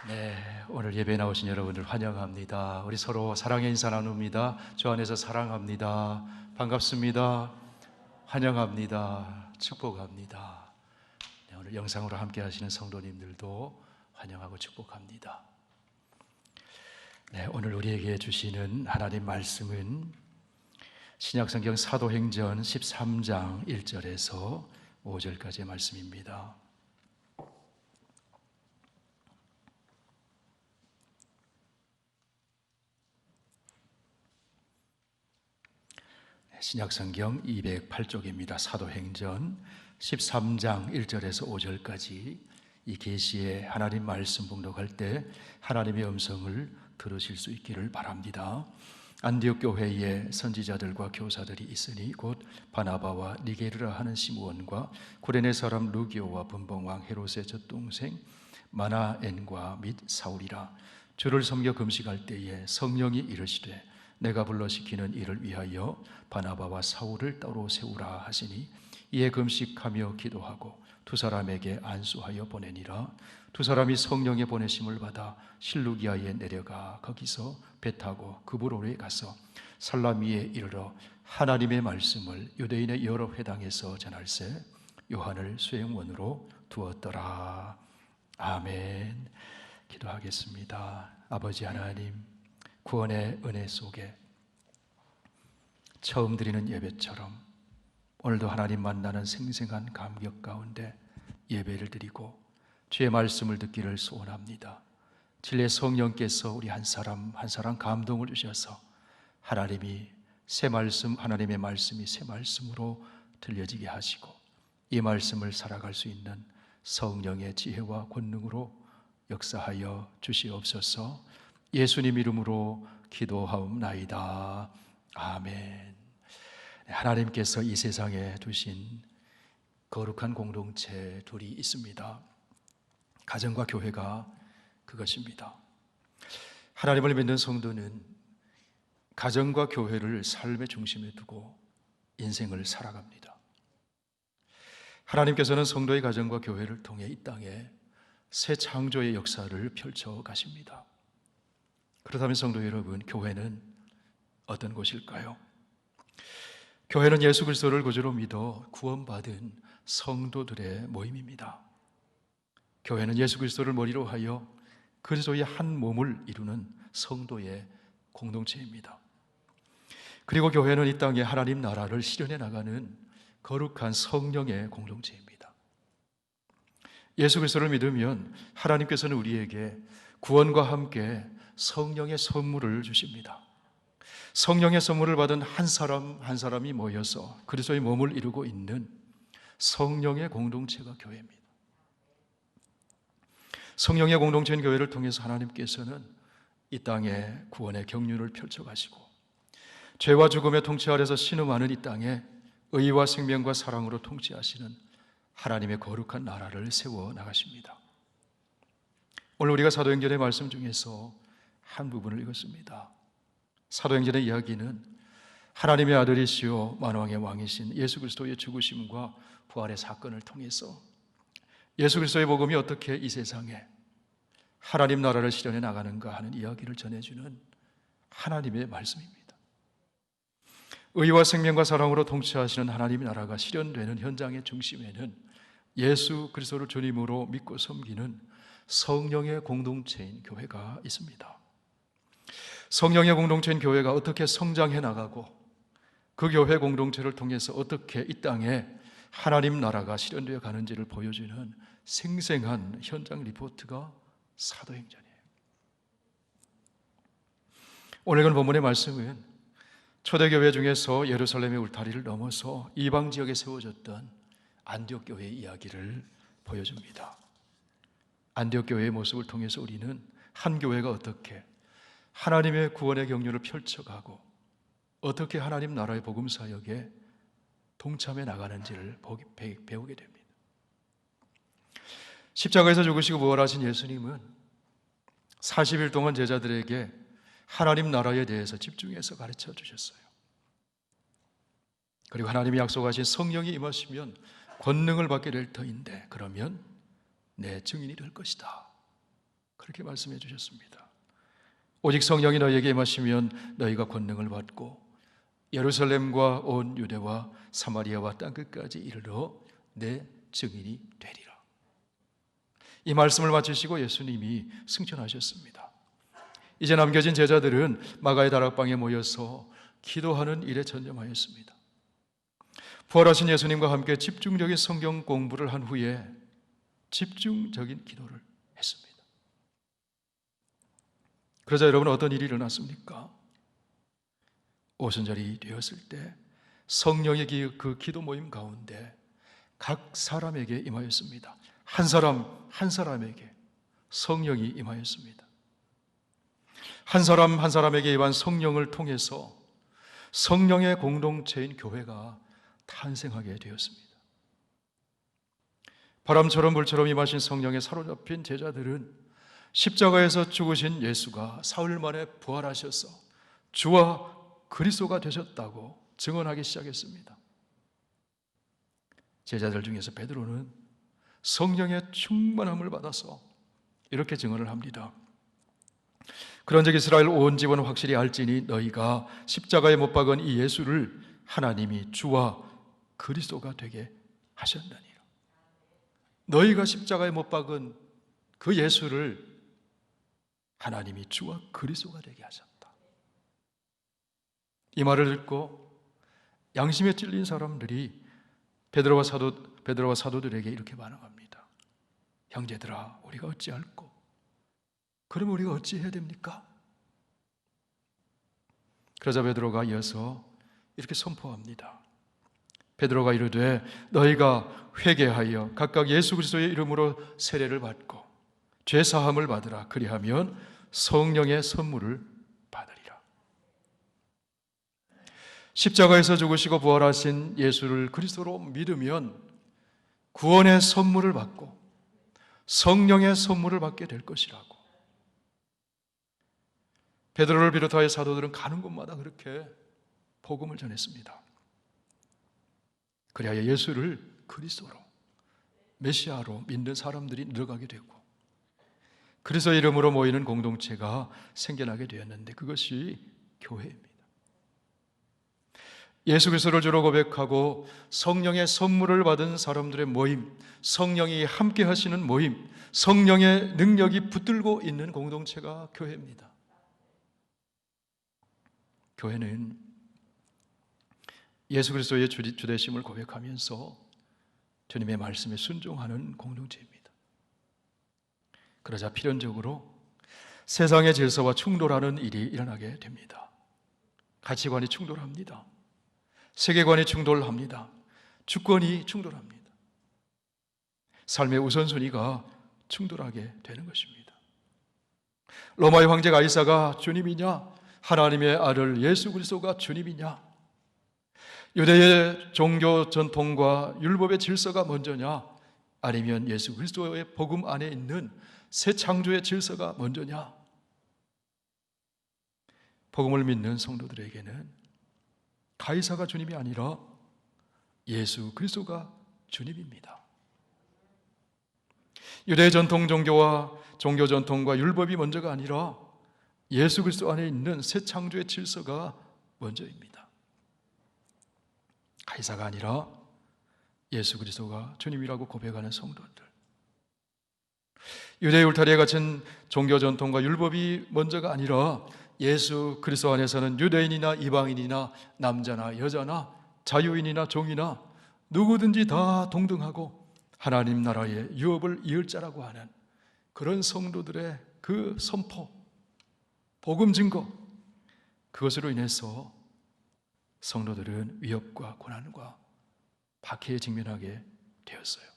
네, 오늘 예배에 나오신 여러분들 환영합니다. 우리 서로 사랑의 인사 나눕니다. 주 안에서 사랑합니다. 반갑습니다. 환영합니다. 축복합니다. 네, 오늘 영상으로 함께 하시는 성도님들도 환영하고 축복합니다. 네, 오늘 우리에게 주시는 하나님 말씀은 신약성경 사도행전 13장 1절에서 5절까지의 말씀입니다. 신약성경 208쪽입니다. 사도행전 13장 1절에서 5절까지 이 계시의 하나님 말씀 봉독할 때 하나님의 음성을 들으실 수 있기를 바랍니다. 안디옥 교회에 선지자들과 교사들이 있으니 곧 바나바와 니게르라 하는 시므온과 구레네 사람 루기오와 분봉왕 헤롯의 젖동생 마나엔과 및 사울이라. 주를 섬겨 금식할 때에 성령이 이르시되 내가 불러 시키는 일을 위하여 바나바와 사울을 따로 세우라 하시니 이에 금식하며 기도하고 두 사람에게 안수하여 보내니라. 두 사람이 성령의 보내심을 받아 실루기아에 내려가 거기서 배 타고 그브로에 가서 살라미에 이르러 하나님의 말씀을 유대인의 여러 회당에서 전할세 요한을 수행원으로 두었더라. 아멘. 기도하겠습니다. 아버지 하나님, 구원의 은혜 속에 처음 드리는 예배처럼 오늘도 하나님 만나는 생생한 감격 가운데 예배를 드리고 주의 말씀을 듣기를 소원합니다. 진리의 성령께서 우리 한 사람 한 사람 감동을 주셔서 하나님이 새 말씀, 하나님의 말씀이 새 말씀으로 들려지게 하시고 이 말씀을 살아갈 수 있는 성령의 지혜와 권능으로 역사하여 주시옵소서. 예수님 이름으로 기도하옵나이다. 아멘. 하나님께서 이 세상에 두신 거룩한 공동체 둘이 있습니다. 가정과 교회가 그것입니다. 하나님을 믿는 성도는 가정과 교회를 삶의 중심에 두고 인생을 살아갑니다. 하나님께서는 성도의 가정과 교회를 통해 이 땅에 새 창조의 역사를 펼쳐 가십니다. 그렇다면 성도 여러분, 교회는 어떤 곳일까요? 교회는 예수 그리스도를 구주로 믿어 구원받은 성도들의 모임입니다. 교회는 예수 그리스도를 머리로 하여 그리스도의 한 몸을 이루는 성도의 공동체입니다. 그리고 교회는 이 땅에 하나님 나라를 실현해 나가는 거룩한 성령의 공동체입니다. 예수 그리스도를 믿으면 하나님께서는 우리에게 구원과 함께 성령의 선물을 주십니다. 성령의 선물을 받은 한 사람 한 사람이 모여서 그리스도의 몸을 이루고 있는 성령의 공동체가 교회입니다. 성령의 공동체인 교회를 통해서 하나님께서는 이 땅에 구원의 경륜을 펼쳐가시고 죄와 죽음의 통치 아래서 신음하는 이 땅에 의와 생명과 사랑으로 통치하시는 하나님의 거룩한 나라를 세워 나가십니다. 오늘 우리가 사도행전의 말씀 중에서 한 부분을 읽었습니다. 사도행전의 이야기는 하나님의 아들이시오 만왕의 왕이신 예수 그리스도의 죽으심과 부활의 사건을 통해서 예수 그리스도의 복음이 어떻게 이 세상에 하나님 나라를 실현해 나가는가 하는 이야기를 전해주는 하나님의 말씀입니다. 의와 생명과 사랑으로 통치하시는 하나님의 나라가 실현되는 현장의 중심에는 예수 그리스도를 주님으로 믿고 섬기는 성령의 공동체인 교회가 있습니다. 성령의 공동체인 교회가 어떻게 성장해 나가고 그 교회 공동체를 통해서 어떻게 이 땅에 하나님 나라가 실현되어 가는지를 보여주는 생생한 현장 리포트가 사도행전이에요. 오늘 읽은 본문의 말씀은 초대교회 중에서 예루살렘의 울타리를 넘어서 이방 지역에 세워졌던 안디옥 교회의 이야기를 보여줍니다. 안디옥 교회의 모습을 통해서 우리는 한 교회가 어떻게 하나님의 구원의 경륜을 펼쳐가고 어떻게 하나님 나라의 복음 사역에 동참해 나가는지를 배우게 됩니다. 십자가에서 죽으시고 부활하신 예수님은 40일 동안 제자들에게 하나님 나라에 대해서 집중해서 가르쳐 주셨어요. 그리고 하나님이 약속하신 성령이 임하시면 권능을 받게 될 터인데 그러면 내 증인이 될 것이다. 그렇게 말씀해 주셨습니다. 오직 성령이 너희에게 임하시면 너희가 권능을 받고 예루살렘과 온 유대와 사마리아와 땅끝까지 이르러 내 증인이 되리라. 이 말씀을 마치시고 예수님이 승천하셨습니다. 이제 남겨진 제자들은 마가의 다락방에 모여서 기도하는 일에 전념하였습니다. 부활하신 예수님과 함께 집중적인 성경 공부를 한 후에 집중적인 기도를 했습니다. 그러자 여러분, 어떤 일이 일어났습니까? 오순절이 되었을 때 성령의 그 기도 모임 가운데 각 사람에게 임하였습니다. 한 사람 한 사람에게 성령이 임하였습니다. 한 사람 한 사람에게 임한 성령을 통해서 성령의 공동체인 교회가 탄생하게 되었습니다. 바람처럼 물처럼 임하신 성령에 사로잡힌 제자들은 십자가에서 죽으신 예수가 사흘 만에 부활하셔서 주와 그리스도가 되셨다고 증언하기 시작했습니다. 제자들 중에서 베드로는 성령의 충만함을 받아서 이렇게 증언을 합니다. 그런즉 이스라엘 온 집은 확실히 알지니 너희가 십자가에 못 박은 이 예수를 하나님이 주와 그리스도가 되게 하셨느니라. 너희가 십자가에 못 박은 그 예수를 하나님이 주와 그리스도가 되게 하셨다. 이 말을 듣고 양심에 찔린 사람들이 베드로와 사도들에게 이렇게 반응합니다. 형제들아, 우리가 어찌할꼬? 그럼 우리가 어찌해야 됩니까? 그러자 베드로가 이어서 이렇게 선포합니다. 베드로가 이르되 너희가 회개하여 각각 예수 그리스도의 이름으로 세례를 받고 죄 사함을 받으라. 그리하면 성령의 선물을 받으리라. 십자가에서 죽으시고 부활하신 예수를 그리스도로 믿으면 구원의 선물을 받고 성령의 선물을 받게 될 것이라고. 베드로를 비롯하여 사도들은 가는 곳마다 그렇게 복음을 전했습니다. 그리하여 예수를 그리스도로, 메시아로 믿는 사람들이 늘어가게 되고 그래서 이름으로 모이는 공동체가 생겨나게 되었는데 그것이 교회입니다. 예수 그리스도를 주로 고백하고 성령의 선물을 받은 사람들의 모임, 성령이 함께 하시는 모임, 성령의 능력이 붙들고 있는 공동체가 교회입니다. 교회는 예수 그리스도의 주되심을 고백하면서 주님의 말씀에 순종하는 공동체입니다. 그러자 필연적으로 세상의 질서와 충돌하는 일이 일어나게 됩니다. 가치관이 충돌합니다. 세계관이 충돌합니다. 주권이 충돌합니다. 삶의 우선순위가 충돌하게 되는 것입니다. 로마의 황제 가이사가 주님이냐, 하나님의 아들 예수 그리스도가 주님이냐, 유대의 종교 전통과 율법의 질서가 먼저냐, 아니면 예수 그리스도의 복음 안에 있는 새 창조의 질서가 먼저냐. 복음을 믿는 성도들에게는 가이사가 주님이 아니라 예수 그리스도가 주님입니다. 유대 전통 종교와 종교 전통과 율법이 먼저가 아니라 예수 그리스도 안에 있는 새 창조의 질서가 먼저입니다. 가이사가 아니라 예수 그리스도가 주님이라고 고백하는 성도들, 유대의 울타리에 갇힌 종교 전통과 율법이 먼저가 아니라 예수 그리스도 안에서는 유대인이나 이방인이나 남자나 여자나 자유인이나 종이나 누구든지 다 동등하고 하나님 나라의 유업을 이을 자라고 하는 그런 성도들의 그 선포, 복음 증거, 그것으로 인해서 성도들은 위협과 고난과 박해에 직면하게 되었어요.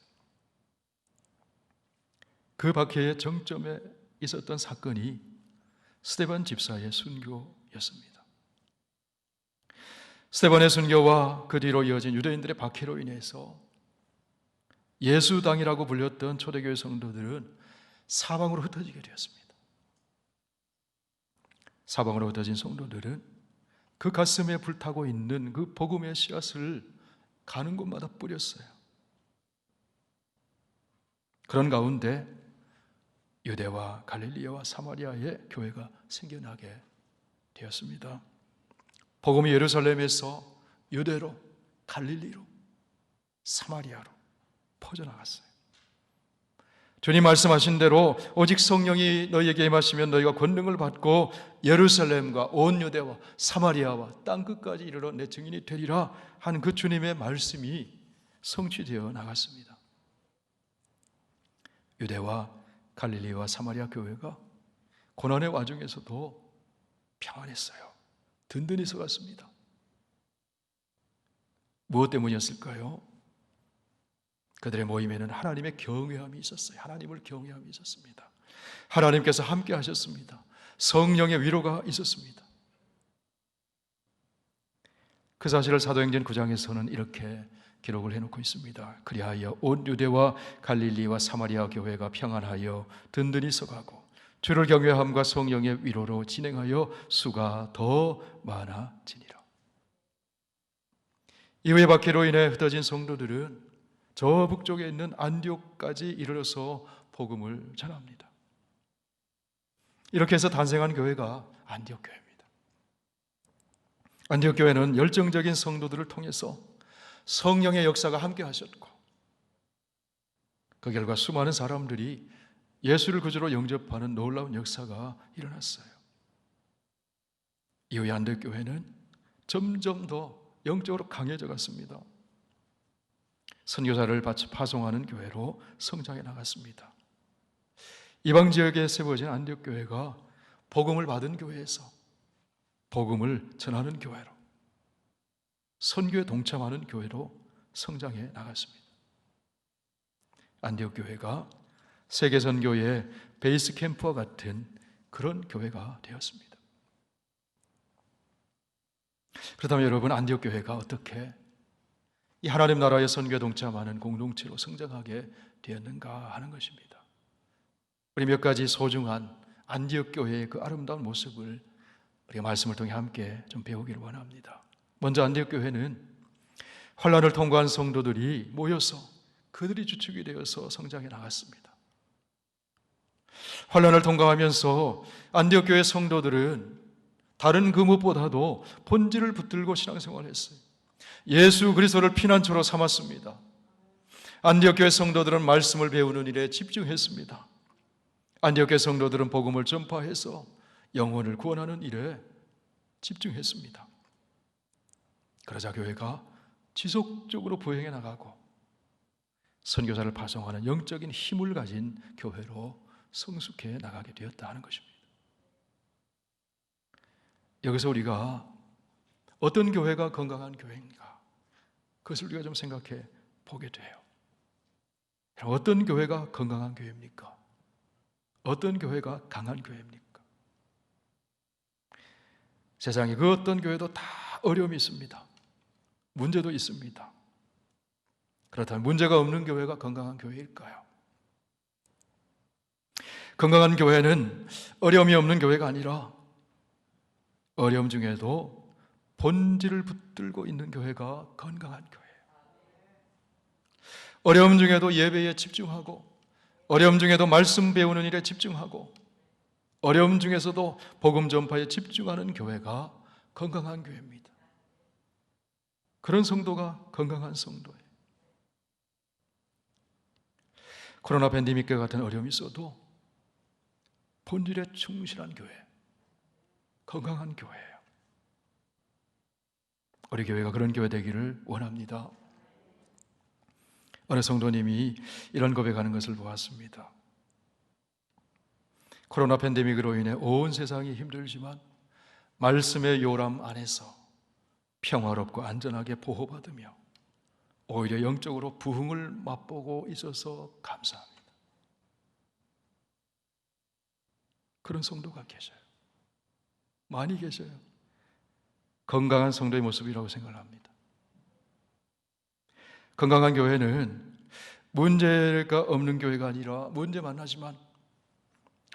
그 박해의 정점에 있었던 사건이 스데반 집사의 순교였습니다. 스데반의 순교와 그 뒤로 이어진 유대인들의 박해로 인해서 예수당이라고 불렸던 초대교회 성도들은 사방으로 흩어지게 되었습니다. 사방으로 흩어진 성도들은 그 가슴에 불타고 있는 그 복음의 씨앗을 가는 곳마다 뿌렸어요. 그런 가운데 유대와 갈릴리와 사마리아의 교회가 생겨나게 되었습니다. 복음이 예루살렘에서 유대로, 갈릴리로, 사마리아로 퍼져나갔어요. 주님 말씀하신 대로 오직 성령이 너희에게 임하시면 너희가 권능을 받고 예루살렘과 온 유대와 사마리아와 땅끝까지 이르러 내 증인이 되리라 하는 그 주님의 말씀이 성취되어 나갔습니다. 유대와 갈릴리와 사마리아 교회가 고난의 와중에서도 평안했어요. 든든히 서갔습니다. 무엇 때문이었을까요? 그들의 모임에는 하나님의 경외함이 있었어요. 하나님을 경외함이 있었습니다. 하나님께서 함께 하셨습니다. 성령의 위로가 있었습니다. 그 사실을 사도행전 9장에서는 이렇게 기록을 해놓고 있습니다. 그리하여 온 유대와 갈릴리와 사마리아 교회가 평안하여 든든히 서가고 주를 경외함과 성령의 위로로 진행하여 수가 더 많아지니라. 이후에 박해로 인해 흩어진 성도들은 저 북쪽에 있는 안디옥까지 이르러서 복음을 전합니다. 이렇게 해서 탄생한 교회가 안디옥 교회입니다. 안디옥 교회는 열정적인 성도들을 통해서 성령의 역사가 함께 하셨고 그 결과 수많은 사람들이 예수를 구주로 영접하는 놀라운 역사가 일어났어요. 이후에 안디옥 교회는 점점 더 영적으로 강해져 갔습니다. 선교사를 파송하는 교회로 성장해 나갔습니다. 이방 지역에 세워진 안디옥 교회가 복음을 받은 교회에서 복음을 전하는 교회로, 선교에 동참하는 교회로 성장해 나갔습니다. 안디옥 교회가 세계 선교의 베이스 캠프와 같은 그런 교회가 되었습니다. 그렇다면 여러분, 안디옥 교회가 어떻게 이 하나님 나라의 선교에 동참하는 공동체로 성장하게 되었는가 하는 것입니다. 우리 몇 가지 소중한 안디옥 교회의 그 아름다운 모습을 우리가 말씀을 통해 함께 좀 배우기를 원합니다. 먼저 안디옥 교회는 환난을 통과한 성도들이 모여서 그들이 주축이 되어서 성장해 나갔습니다. 환난을 통과하면서 안디옥 교회 성도들은 다른 그 무엇보다도 본질을 붙들고 신앙생활을 했어요. 예수 그리스도를 피난처로 삼았습니다. 안디옥 교회 성도들은 말씀을 배우는 일에 집중했습니다. 안디옥 교회 성도들은 복음을 전파해서 영혼을 구원하는 일에 집중했습니다. 그러자 교회가 지속적으로 부흥해 나가고 선교사를 파송하는 영적인 힘을 가진 교회로 성숙해 나가게 되었다 하는 것입니다. 여기서 우리가 어떤 교회가 건강한 교회인가, 그것을 우리가 좀 생각해 보게 돼요. 어떤 교회가 건강한 교회입니까? 어떤 교회가 강한 교회입니까? 세상에 그 어떤 교회도 다 어려움이 있습니다. 문제도 있습니다. 그렇다면 문제가 없는 교회가 건강한 교회일까요? 건강한 교회는 어려움이 없는 교회가 아니라 어려움 중에도 본질을 붙들고 있는 교회가 건강한 교회예요. 어려움 중에도 예배에 집중하고, 어려움 중에도 말씀 배우는 일에 집중하고, 어려움 중에서도 복음 전파에 집중하는 교회가 건강한 교회입니다. 그런 성도가 건강한 성도예요. 코로나 팬데믹과 같은 어려움이 있어도 본질에 충실한 교회, 건강한 교회예요. 우리 교회가 그런 교회 되기를 원합니다. 어느 성도님이 이런 고백하는 것을 보았습니다. 코로나 팬데믹으로 인해 온 세상이 힘들지만 말씀의 요람 안에서 평화롭고 안전하게 보호받으며 오히려 영적으로 부흥을 맛보고 있어서 감사합니다. 그런 성도가 계셔요. 많이 계셔요. 건강한 성도의 모습이라고 생각을 합니다. 건강한 교회는 문제가 없는 교회가 아니라 문제만 하지만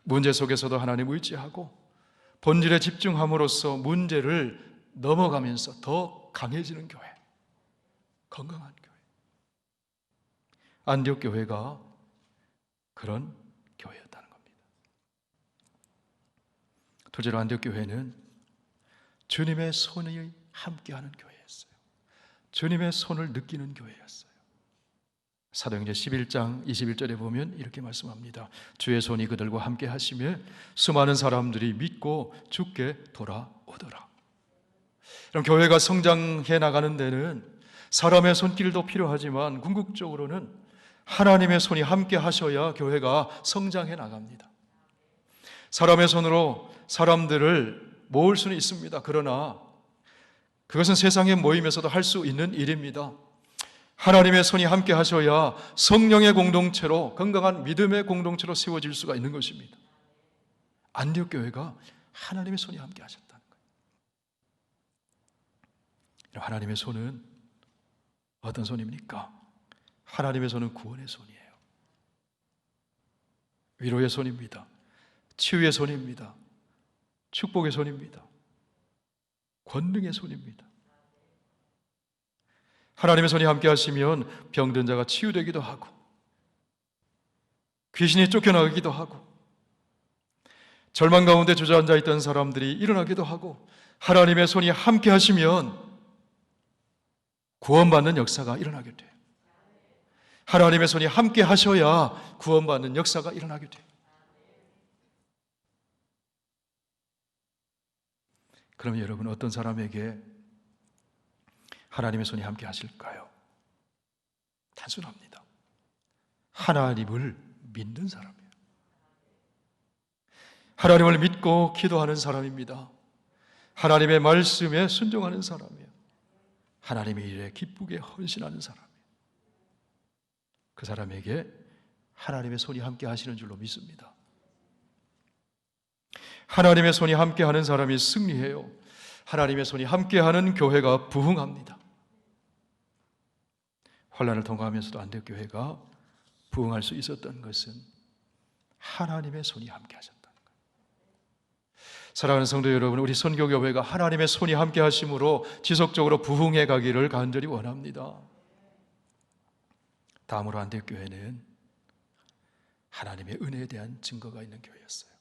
문제 속에서도 하나님 의지하고 본질에 집중함으로써 문제를 넘어가면서 더 강해지는 교회, 건강한 교회. 안디옥 교회가 그런 교회였다는 겁니다. 둘째로 안디옥 교회는 주님의 손이 함께하는 교회였어요. 주님의 손을 느끼는 교회였어요. 사도행전 11장 21절에 보면 이렇게 말씀합니다. 주의 손이 그들과 함께 하시며 수많은 사람들이 믿고 주께 돌아오더라. 그럼 교회가 성장해 나가는 데는 사람의 손길도 필요하지만 궁극적으로는 하나님의 손이 함께 하셔야 교회가 성장해 나갑니다. 사람의 손으로 사람들을 모을 수는 있습니다. 그러나 그것은 세상의 모임에서도 할 수 있는 일입니다. 하나님의 손이 함께 하셔야 성령의 공동체로, 건강한 믿음의 공동체로 세워질 수가 있는 것입니다. 안디옥 교회가 하나님의 손이 함께 하셨다는 거예요. 하나님의 손은 어떤 손입니까? 하나님의 손은 구원의 손이에요. 위로의 손입니다. 치유의 손입니다. 축복의 손입니다. 권능의 손입니다. 하나님의 손이 함께 하시면 병든 자가 치유되기도 하고 귀신이 쫓겨나가기도 하고 절망 가운데 주저앉아 있던 사람들이 일어나기도 하고 하나님의 손이 함께 하시면 구원받는 역사가 일어나게 돼요. 하나님의 손이 함께 하셔야 구원받는 역사가 일어나게 돼요. 그럼 여러분 어떤 사람에게 하나님의 손이 함께 하실까요? 단순합니다. 하나님을 믿는 사람이에요. 하나님을 믿고 기도하는 사람입니다. 하나님의 말씀에 순종하는 사람이에요. 하나님의 일에 기쁘게 헌신하는 사람이에요. 그 사람에게 하나님의 손이 함께 하시는 줄로 믿습니다. 하나님의 손이 함께하는 사람이 승리해요. 하나님의 손이 함께하는 교회가 부흥합니다. 환난을 통과하면서도 안디옥 교회가 부흥할 수 있었던 것은 하나님의 손이 함께하셨다는 거예요. 사랑하는 성도 여러분, 우리 선교교회가 하나님의 손이 함께하심으로 지속적으로 부흥해 가기를 간절히 원합니다. 다음으로 안디옥 교회는 하나님의 은혜에 대한 증거가 있는 교회였어요.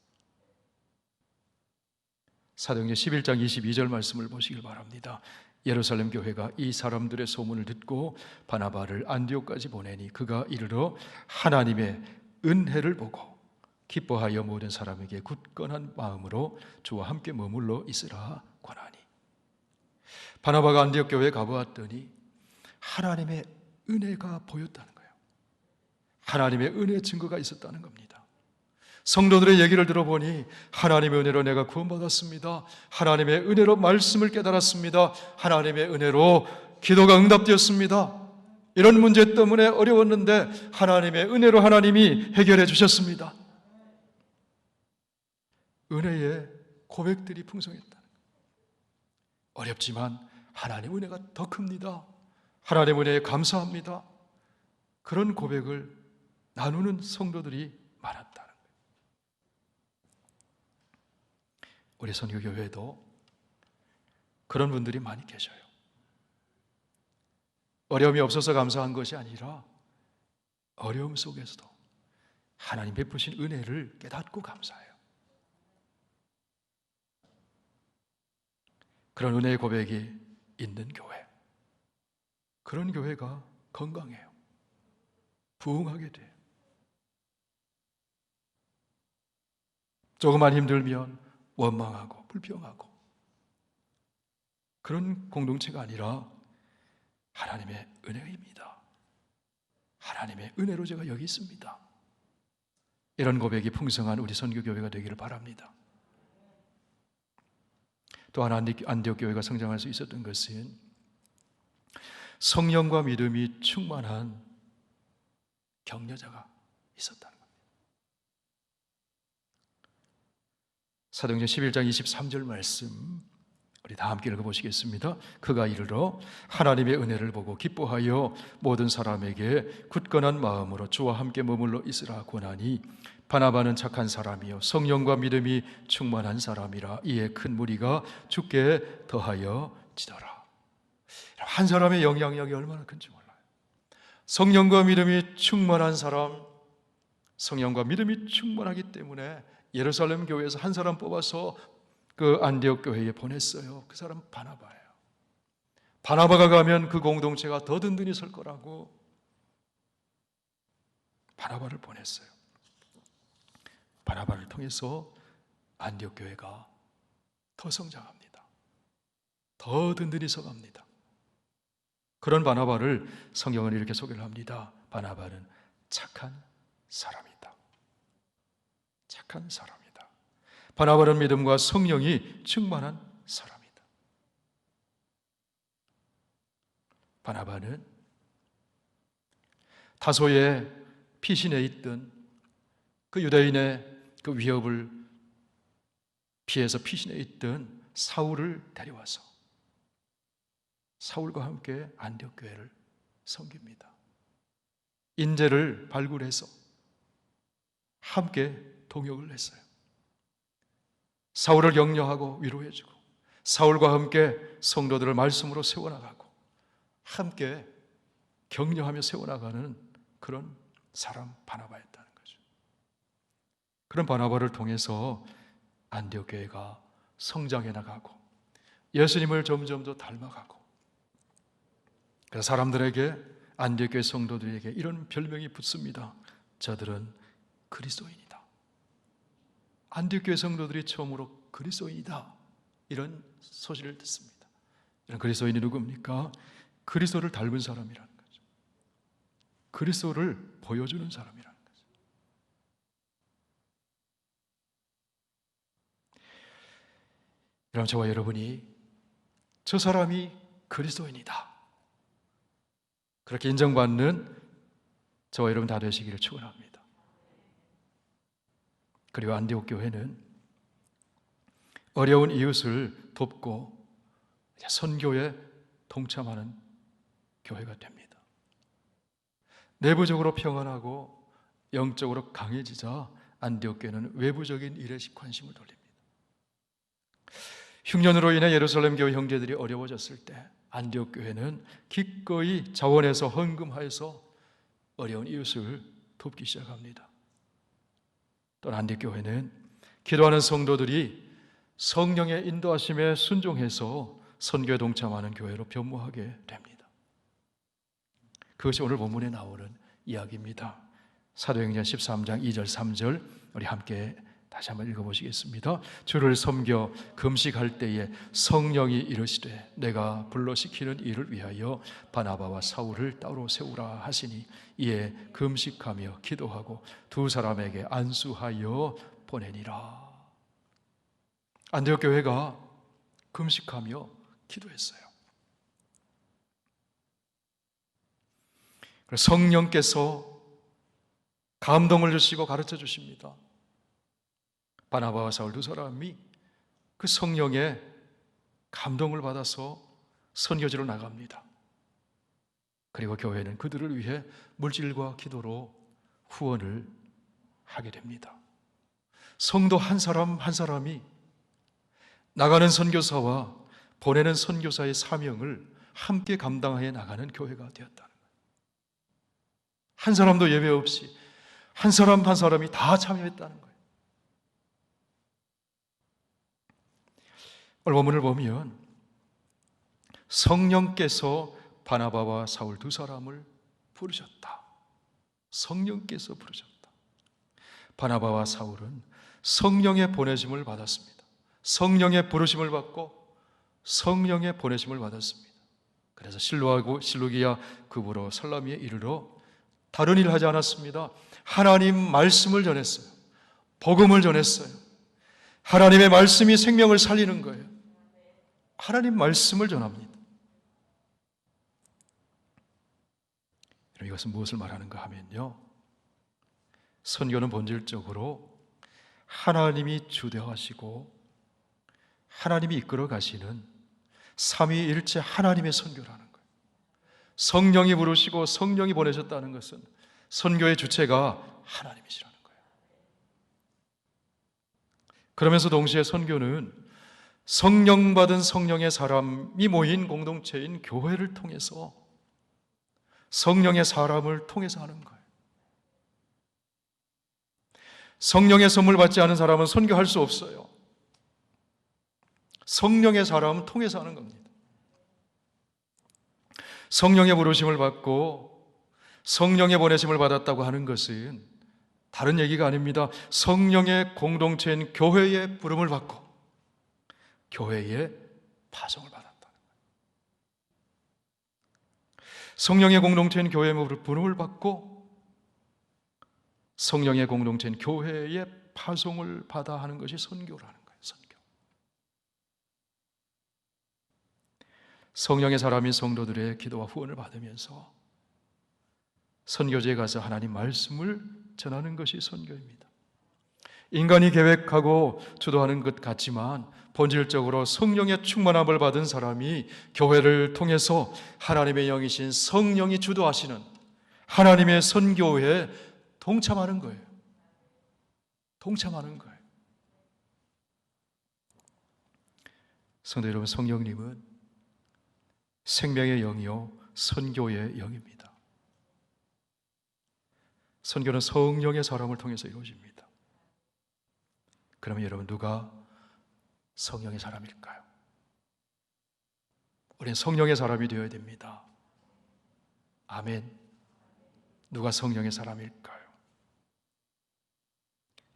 사도행전 11장 22절 말씀을 보시길 바랍니다. 예루살렘 교회가 이 사람들의 소문을 듣고 바나바를 안디옥까지 보내니 그가 이르러 하나님의 은혜를 보고 기뻐하여 모든 사람에게 굳건한 마음으로 주와 함께 머물러 있으라 권하니. 바나바가 안디옥 교회에 가보았더니 하나님의 은혜가 보였다는 거예요. 하나님의 은혜의 증거가 있었다는 겁니다. 성도들의 얘기를 들어보니 하나님의 은혜로 내가 구원받았습니다. 하나님의 은혜로 말씀을 깨달았습니다. 하나님의 은혜로 기도가 응답되었습니다. 이런 문제 때문에 어려웠는데 하나님의 은혜로 하나님이 해결해 주셨습니다. 은혜의 고백들이 풍성했다는 거예요. 어렵지만 하나님 은혜가 더 큽니다. 하나님 은혜에 감사합니다. 그런 고백을 나누는 성도들이 많았다는 거예요. 우리 선교교회에도 그런 분들이 많이 계셔요. 어려움이 없어서 감사한 것이 아니라 어려움 속에서도 하나님 베푸신 은혜를 깨닫고 감사해요. 그런 은혜의 고백이 있는 교회, 그런 교회가 건강해요. 부흥하게 돼요. 조금만 힘들면 원망하고 불평하고 그런 공동체가 아니라 하나님의 은혜입니다. 하나님의 은혜로 제가 여기 있습니다. 이런 고백이 풍성한 우리 선교교회가 되기를 바랍니다. 또 하나 안디옥 교회가 성장할 수 있었던 것은 성령과 믿음이 충만한 격려자가 있었다는 겁니다. 사도행전 11장 23절 말씀 우리 다 함께 읽어보시겠습니다. 그가 이르러 하나님의 은혜를 보고 기뻐하여 모든 사람에게 굳건한 마음으로 주와 함께 머물러 있으라 권하니 바나바는 착한 사람이요 성령과 믿음이 충만한 사람이라 이에 큰 무리가 주께 더하여 지더라. 한 사람의 영향력이 얼마나 큰지 몰라요. 성령과 믿음이 충만한 사람, 성령과 믿음이 충만하기 때문에 예루살렘 교회에서 한 사람 뽑아서 그 안디옥 교회에 보냈어요. 그 사람 바나바예요. 바나바가 가면 그 공동체가 더 든든히 설 거라고 바나바를 보냈어요. 바나바를 통해서 안디옥 교회가 더 성장합니다. 더 든든히 서갑니다. 그런 바나바를 성경은 이렇게 소개를 합니다. 바나바는 착한 사람이다. 착한 사람이다. 바나바는 믿음과 성령이 충만한 사람이다. 바나바는 다소의 피신해 있던 그 유대인의 그 위협을 피해서 피신해 있던 사울을 데려와서 사울과 함께 안디옥 교회를 섬깁니다. 인재를 발굴해서 함께 동역을 했어요. 사울을 격려하고 위로해주고 사울과 함께 성도들을 말씀으로 세워나가고 함께 격려하며 세워나가는 그런 사람 바나바였다는 거죠. 그런 바나바를 통해서 안디옥 교회가 성장해 나가고 예수님을 점점 더 닮아가고, 그래서 사람들에게, 안디옥 교회 성도들에게 이런 별명이 붙습니다. 저들은 그리스도인이다. 안디옥 교회 성도들이 처음으로 그리스도인이다, 이런 소식을 듣습니다. 이런 그리스도인이 누굽니까? 그리스도를 닮은 사람이라는 거죠. 그리스도를 보여주는 사람이라는 거죠. 그럼 저와 여러분이 저 사람이 그리스도인이다, 그렇게 인정받는 저와 여러분 다 되시기를 축원합니다. 그리고 안디옥 교회는 어려운 이웃을 돕고 선교에 동참하는 교회가 됩니다. 내부적으로 평안하고 영적으로 강해지자 안디옥 교회는 외부적인 일에 관심을 돌립니다. 흉년으로 인해 예루살렘 교회 형제들이 어려워졌을 때 안디옥 교회는 기꺼이 자원해서 헌금하여서 어려운 이웃을 돕기 시작합니다. 또 안디옥 교회는 기도하는 성도들이 성령의 인도하심에 순종해서 선교에 동참하는 교회로 변모하게 됩니다. 그것이 오늘 본문에 나오는 이야기입니다. 사도행전 13장 2절 3절 우리 함께 다시 한번 읽어보시겠습니다. 주를 섬겨 금식할 때에 성령이 이르시되 내가 불러시키는 일을 위하여 바나바와 사울을 따로 세우라 하시니 이에 금식하며 기도하고 두 사람에게 안수하여 보내니라. 안디옥 교회가 금식하며 기도했어요. 성령께서 감동을 주시고 가르쳐 주십니다. 바나바와 사울 두 사람이 그 성령의 감동을 받아서 선교지로 나갑니다. 그리고 교회는 그들을 위해 물질과 기도로 후원을 하게 됩니다. 성도 한 사람 한 사람이 나가는 선교사와 보내는 선교사의 사명을 함께 감당해 나가는 교회가 되었다는 거예요. 한 사람도 예외 없이 한 사람 한 사람이 다 참여했다는 거예요. 오늘 본문을 보면 성령께서 바나바와 사울 두 사람을 부르셨다. 성령께서 부르셨다. 바나바와 사울은 성령의 보내심을 받았습니다. 성령의 부르심을 받고 성령의 보내심을 받았습니다. 그래서 실로하고 실루기야 급으로 살라미에 이르러 다른 일을 하지 않았습니다. 하나님 말씀을 전했어요. 복음을 전했어요. 하나님의 말씀이 생명을 살리는 거예요. 하나님 말씀을 전합니다. 이것은 무엇을 말하는가 하면요, 선교는 본질적으로 하나님이 주도하시고 하나님이 이끌어 가시는 삼위일체 하나님의 선교라는 거예요. 성령이 부르시고 성령이 보내셨다는 것은 선교의 주체가 하나님이시라는 거예요. 그러면서 동시에 선교는 성령 받은 성령의 사람이 모인 공동체인 교회를 통해서 성령의 사람을 통해서 하는 거예요. 성령의 선물 받지 않은 사람은 선교할 수 없어요. 성령의 사람은 통해서 하는 겁니다. 성령의 부르심을 받고 성령의 보내심을 받았다고 하는 것은 다른 얘기가 아닙니다. 성령의 공동체인 교회의 부름을 받고 교회의 파송을 받았다. 성령의 공동체인 교회의 부름을 받고 성령의 공동체인 교회의 파송을 받아 하는 것이 선교라는 거예요. 선교. 성령의 사람이 성도들의 기도와 후원을 받으면서 선교지에 가서 하나님 말씀을 전하는 것이 선교입니다. 인간이 계획하고 주도하는 것 같지만 본질적으로 성령의 충만함을 받은 사람이 교회를 통해서 하나님의 영이신 성령이 주도하시는 하나님의 선교에 동참하는 거예요. 동참하는 거예요. 성도 여러분, 성령님은 생명의 영이요 선교의 영입니다. 선교는 성령의 사람을 통해서 이루어집니다. 그러면 여러분, 누가 성령의 사람일까요? 우리는 성령의 사람이 되어야 됩니다. 아멘. 누가 성령의 사람일까요?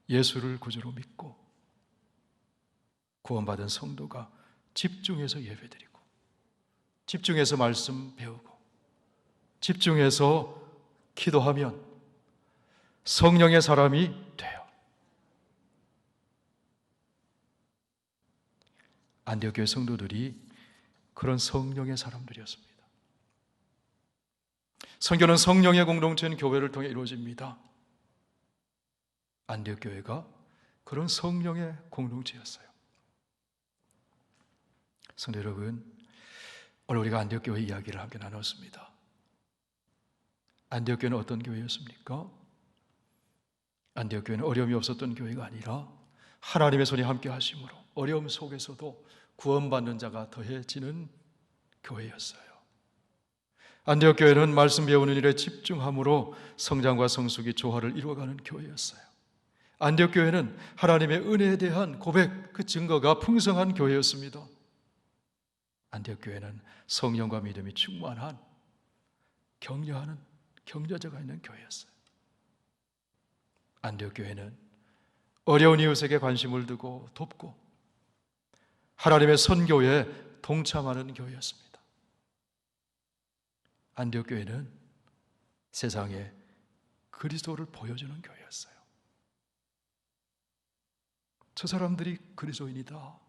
예수를 구주로 믿고 구원받은 성도가 집중해서 예배드리고 집중해서 말씀 배우고 집중해서 기도하면 성령의 사람이 돼요. 안디옥 교회 성도들이 그런 성령의 사람들이었습니다. 선교는 성령의 공동체인 교회를 통해 이루어집니다. 안디옥 교회가 그런 성령의 공동체였어요. 성도 여러분, 오늘 우리가 안디옥 교회 이야기를 함께 나눴습니다. 안디옥 교회는 어떤 교회였습니까? 안디옥 교회는 어려움이 없었던 교회가 아니라 하나님의 손이 함께 하심으로 어려움 속에서도 구원받는 자가 더해지는 교회였어요. 안디옥 교회는 말씀 배우는 일에 집중함으로 성장과 성숙이 조화를 이루어가는 교회였어요. 안디옥 교회는 하나님의 은혜에 대한 고백, 그 증거가 풍성한 교회였습니다. 안디옥 교회는 성령과 믿음이 충만한 격려하는 격려자가 있는 교회였어요. 안디옥 교회는 어려운 이웃에게 관심을 두고 돕고 하나님의 선교에 동참하는 교회였습니다. 안디옥 교회는 세상에 그리스도를 보여주는 교회였어요. 저 사람들이 그리스도인이다.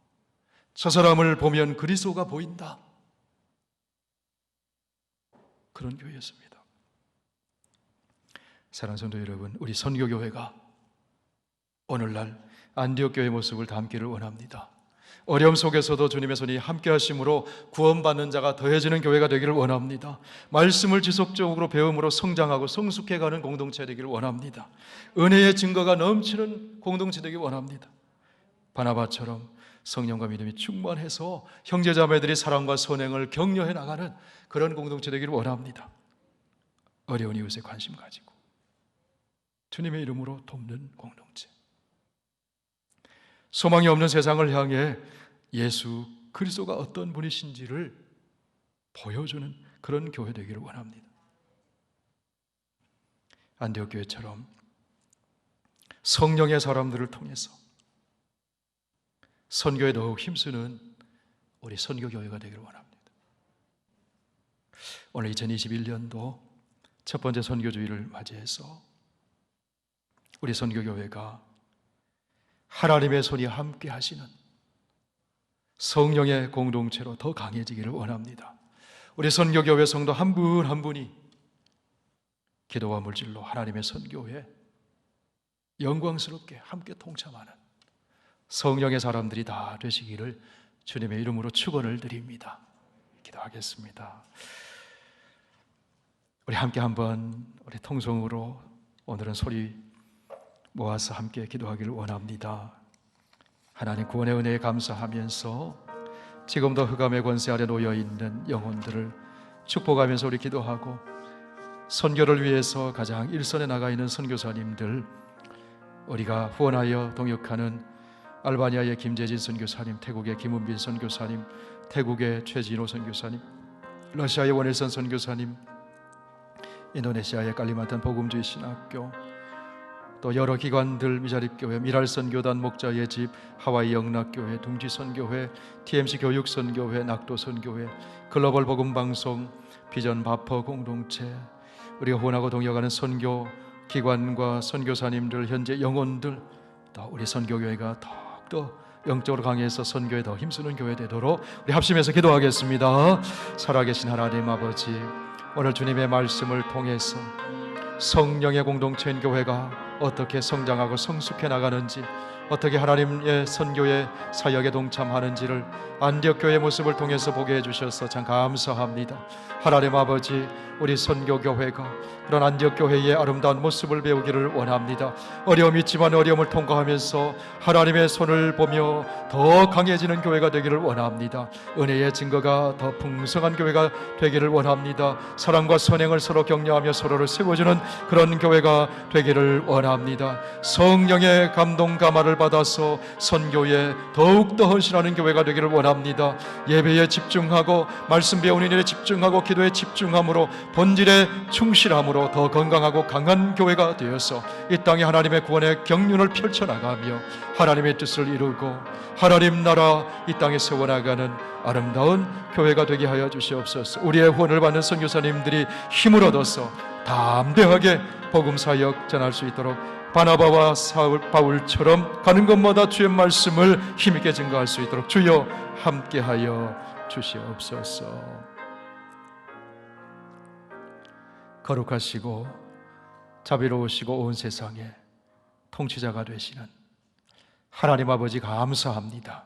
저 사람을 보면 그리스도가 보인다. 그런 교회였습니다. 사랑하는 성도 여러분, 우리 선교교회가 오늘날 안디옥 교회의 모습을 담기를 원합니다. 어려움 속에서도 주님의 손이 함께 하심으로 구원받는 자가 더해지는 교회가 되기를 원합니다. 말씀을 지속적으로 배움으로 성장하고 성숙해가는 공동체 되기를 원합니다. 은혜의 증거가 넘치는 공동체 되기를 원합니다. 바나바처럼 성령과 믿음이 충만해서 형제자매들이 사랑과 선행을 격려해 나가는 그런 공동체 되기를 원합니다. 어려운 이웃에 관심 가지고 주님의 이름으로 돕는 공동체, 소망이 없는 세상을 향해 예수 그리스도가 어떤 분이신지를 보여주는 그런 교회 되기를 원합니다. 안디옥 교회처럼 성령의 사람들을 통해서 선교에 더욱 힘쓰는 우리 선교교회가 되기를 원합니다. 오늘 2021년도 첫 번째 선교주일을 맞이해서 우리 선교교회가 하나님의 손이 함께 하시는 성령의 공동체로 더 강해지기를 원합니다. 우리 선교교회 성도 한 분 한 분이 기도와 물질로 하나님의 선교에 영광스럽게 함께 동참하는 성령의 사람들이 다 되시기를 주님의 이름으로 축원을 드립니다. 기도하겠습니다. 우리 함께 한번 우리 통성으로 오늘은 소리 모아서 함께 기도하기를 원합니다. 하나님 구원의 은혜에 감사하면서 지금도 흑암의 권세 아래 놓여있는 영혼들을 축복하면서 우리 기도하고 선교를 위해서 가장 일선에 나가 있는 선교사님들, 우리가 후원하여 동역하는 알바니아의 김재진 선교사님, 태국의 김은빈 선교사님, 태국의 최진호 선교사님, 러시아의 원일선 선교사님, 인도네시아의 깔리만탄 복음주의 신학교, 또 여러 기관들, 미자립교회, 미랄선교단 목자의 집, 하와이 영락교회, 둥지선교회, TMC 교육선교회, 낙도선교회, 글로벌 복음방송, 비전 바퍼 공동체, 우리가 후원하고 동역하는 선교 기관과 선교사님들, 현재 영혼들, 또 우리 선교교회가 더욱더 영적으로 강해서 선교에 더 힘쓰는 교회 되도록 우리 합심해서 기도하겠습니다. 살아계신 하나님 아버지, 오늘 주님의 말씀을 통해서 성령의 공동체인 교회가 어떻게 성장하고 성숙해 나가는지, 어떻게 하나님의 선교의 사역에 동참하는지를 안디옥 교회의 모습을 통해서 보게 해주셔서 참 감사합니다. 하나님 아버지, 우리 선교교회가 그런 안디옥 교회의 아름다운 모습을 배우기를 원합니다. 어려움이 있지만 어려움을 통과하면서 하나님의 손을 보며 더 강해지는 교회가 되기를 원합니다. 은혜의 증거가 더 풍성한 교회가 되기를 원합니다. 사랑과 선행을 서로 격려하며 서로를 세워주는 그런 교회가 되기를 원합니다. 성령의 감동 감화를 받아서 선교에 더욱더 헌신하는 교회가 되기를 원합니다. 예배에 집중하고 말씀 배우는 일에 집중하고 기도에 집중함으로 본질에 충실함으로 더 건강하고 강한 교회가 되어서 이 땅에 하나님의 구원의 경륜을 펼쳐나가며 하나님의 뜻을 이루고 하나님 나라 이 땅에 세워나가는 아름다운 교회가 되게 하여 주시옵소서. 우리의 후원을 받는 선교사님들이 힘을 얻어서 담대하게 복음 사역 전할 수 있도록 바나바와 바울처럼 가는 곳마다 주의 말씀을 힘있게 증거할 수 있도록 주여 함께하여 주시옵소서. 거룩하시고 자비로우시고 온 세상에 통치자가 되시는 하나님 아버지 감사합니다.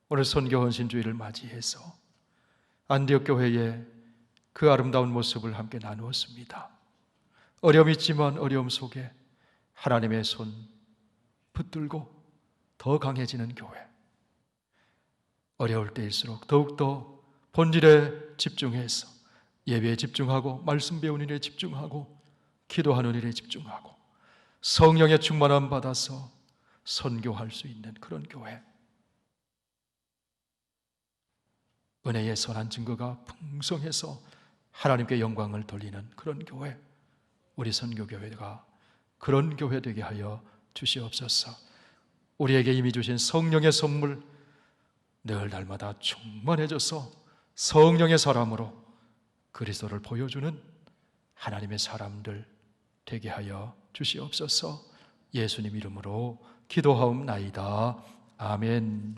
오늘 선교 헌신주의를 맞이해서 안디옥 교회의 그 아름다운 모습을 함께 나누었습니다. 어려움이 있지만 어려움 속에 하나님의 손 붙들고 더 강해지는 교회, 어려울 때일수록 더욱더 본질에 집중해서 예배에 집중하고 말씀 배우는 일에 집중하고 기도하는 일에 집중하고 성령의 충만함 받아서 선교할 수 있는 그런 교회, 은혜의 선한 증거가 풍성해서 하나님께 영광을 돌리는 그런 교회, 우리 선교교회가 그런 교회 되게 하여 주시옵소서. 우리에게 이미 주신 성령의 선물 늘 날마다 충만해져서 성령의 사람으로 그리스도를 보여주는 하나님의 사람들 되게 하여 주시옵소서. 예수님 이름으로 기도하옵나이다. 아멘.